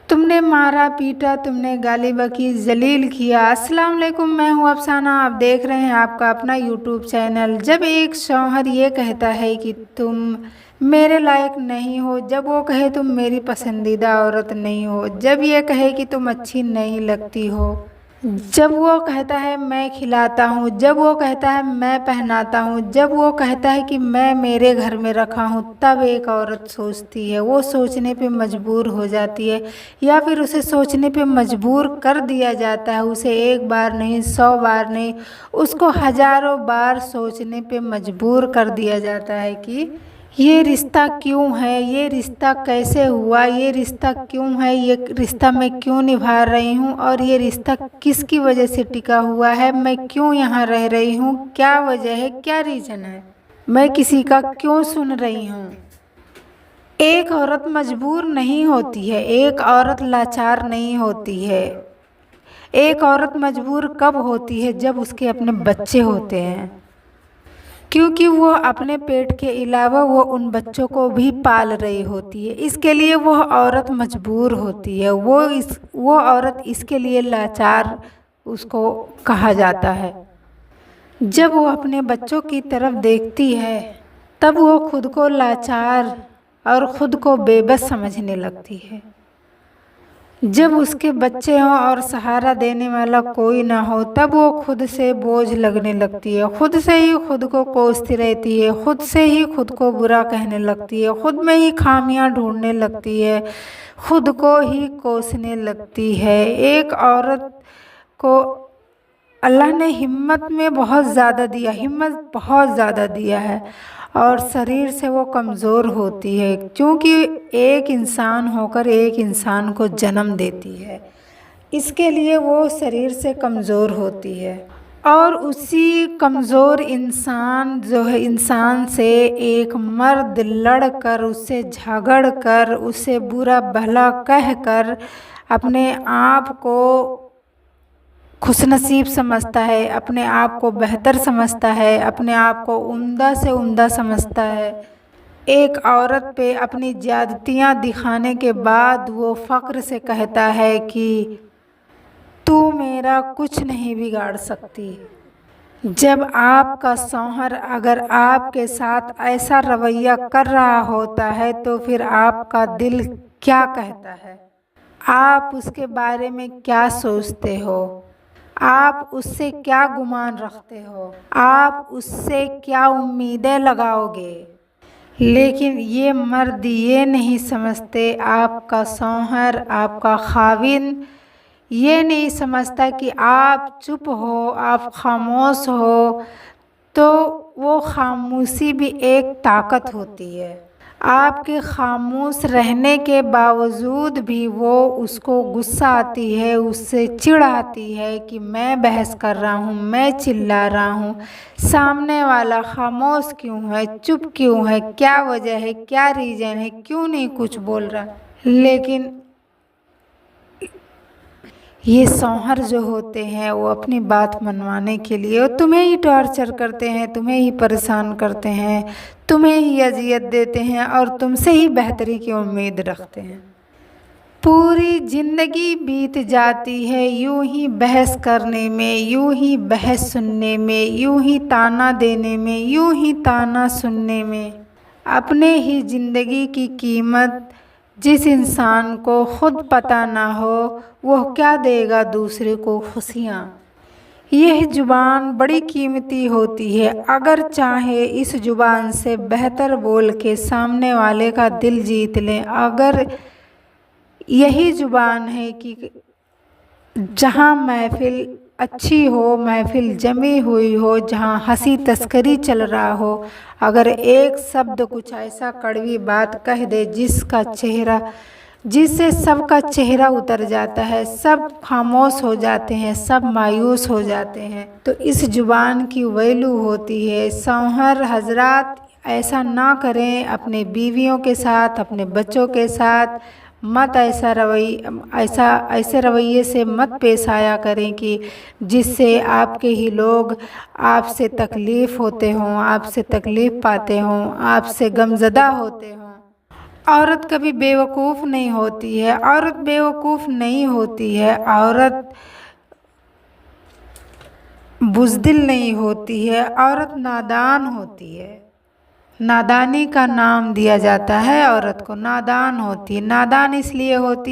तुमने मारा पीटा, तुमने गाली बकी, जलील किया। अस्सलाम वालेकुम, मैं हूँ अफसाना। आप देख रहे हैं आपका अपना यूट्यूब चैनल। जब एक शौहर ये कहता है कि तुम मेरे लायक नहीं हो, जब वो कहे तुम मेरी पसंदीदा औरत नहीं हो, जब ये कहे कि तुम अच्छी नहीं लगती हो, जब वो कहता है मैं खिलाता हूँ, जब वो कहता है मैं पहनाता हूँ, जब वो कहता है कि मैं मेरे घर में रखा हूँ, तब एक औरत सोचती है, वो सोचने पे मजबूर हो जाती है, या फिर उसे सोचने पे मजबूर कर दिया जाता है। उसे एक बार नहीं, 100 बार नहीं, उसको हजारों बार सोचने पे मजबूर कर दिया जाता है कि ये रिश्ता क्यों है, ये रिश्ता कैसे हुआ, ये रिश्ता क्यों है, ये रिश्ता मैं क्यों निभा रही हूँ, और ये रिश्ता किसकी वजह से टिका हुआ है, मैं क्यों यहाँ रह रही हूँ, क्या वजह है, क्या रीज़न है, मैं किसी का क्यों सुन रही हूँ। एक औरत मजबूर नहीं होती है, एक औरत लाचार नहीं होती है। एक औरत मजबूर कब होती है? जब उसके अपने बच्चे होते हैं, क्योंकि वो अपने पेट के अलावा वो उन बच्चों को भी पाल रही होती है। इसके लिए वो औरत मजबूर होती है। वो औरत इसके लिए लाचार उसको कहा जाता है। जब वो अपने बच्चों की तरफ देखती है, तब वो खुद को लाचार और खुद को बेबस समझने लगती है। जब उसके बच्चे हों और सहारा देने वाला कोई ना हो, तब वो खुद से बोझ लगने लगती है, खुद से ही खुद को कोसती रहती है, खुद से ही खुद को बुरा कहने लगती है, खुद में ही खामियां ढूंढने लगती है, खुद को ही कोसने लगती है। एक औरत को अल्लाह ने हिम्मत में बहुत ज़्यादा दिया, हिम्मत बहुत ज़्यादा दिया है, और शरीर से वो कमज़ोर होती है, क्योंकि एक इंसान होकर एक इंसान को जन्म देती है। इसके लिए वो शरीर से कमज़ोर होती है, और उसी कमज़ोर इंसान जो है, इंसान से एक मर्द लड़कर, उससे झगड़ कर, उससे बुरा भला कह कर अपने आप को खुशनसीब समझता है, अपने आप को बेहतर समझता है, अपने आप को उम्दा से उम्दा समझता है। एक औरत पे अपनी ज़्यादतियाँ दिखाने के बाद वो फ़ख्र से कहता है कि तू मेरा कुछ नहीं बिगाड़ सकती। जब आपका शौहर अगर आपके साथ ऐसा रवैया कर रहा होता है, तो फिर आपका दिल क्या कहता है? आप उसके बारे में क्या सोचते हो? आप उससे क्या गुमान रखते हो? आप उससे क्या उम्मीदें लगाओगे? लेकिन ये मर्द ये नहीं समझते, आपका शौहर, आपका खाविंद ये नहीं समझता कि आप चुप हो, आप खामोश हो, तो वो खामोशी भी एक ताकत होती है। आपके खामोश रहने के बावजूद भी वो उसको गुस्सा आती है, उससे चिढ़ आती है कि मैं बहस कर रहा हूँ, मैं चिल्ला रहा हूँ, सामने वाला खामोश क्यों है, चुप क्यों है, क्या वजह है, क्या रीज़न है, क्यों नहीं कुछ बोल रहा। लेकिन ये शौहर जो होते हैं, वो अपनी बात मनवाने के लिए वो तुम्हें ही टॉर्चर करते हैं, तुम्हें ही परेशान करते हैं, तुम्हें ही अजियत देते हैं, और तुमसे ही बेहतरी की उम्मीद रखते हैं। पूरी ज़िंदगी बीत जाती है यूं ही बहस करने में, यूं ही बहस सुनने में, यूं ही ताना देने में, यूं ही ताना सुनने में। अपने ही ज़िंदगी की कीमत जिस इंसान को खुद पता ना हो, वह क्या देगा दूसरे को खुशियाँ। यह ज़ुबान बड़ी कीमती होती है। अगर चाहे इस ज़ुबान से बेहतर बोल के सामने वाले का दिल जीत लें। अगर यही ज़ुबान है कि जहाँ महफिल अच्छी हो, महफिल जमी हुई हो, जहाँ हंसी तस्करी चल रहा हो, अगर एक शब्द कुछ ऐसा कड़वी बात कह दे जिससे सबका चेहरा उतर जाता है, सब खामोश हो जाते हैं, सब मायूस हो जाते हैं, तो इस ज़ुबान की वैल्यू होती है। शौहर हजरात ऐसा ना करें अपने बीवियों के साथ, अपने बच्चों के साथ। मत ऐसे रवैये से मत पेश आया करें कि जिससे आपके ही लोग आपसे तकलीफ़ होते हों, आपसे तकलीफ़ पाते हों, आपसे गमज़दा होते हों। औरत कभी बेवकूफ़ नहीं होती है, औरत बेवकूफ़ नहीं होती है, औरत बुज़दिल नहीं होती है, औरत नादान होती है। नादानी का नाम दिया जाता है औरत को, नादान होती है। नादान इसलिए होती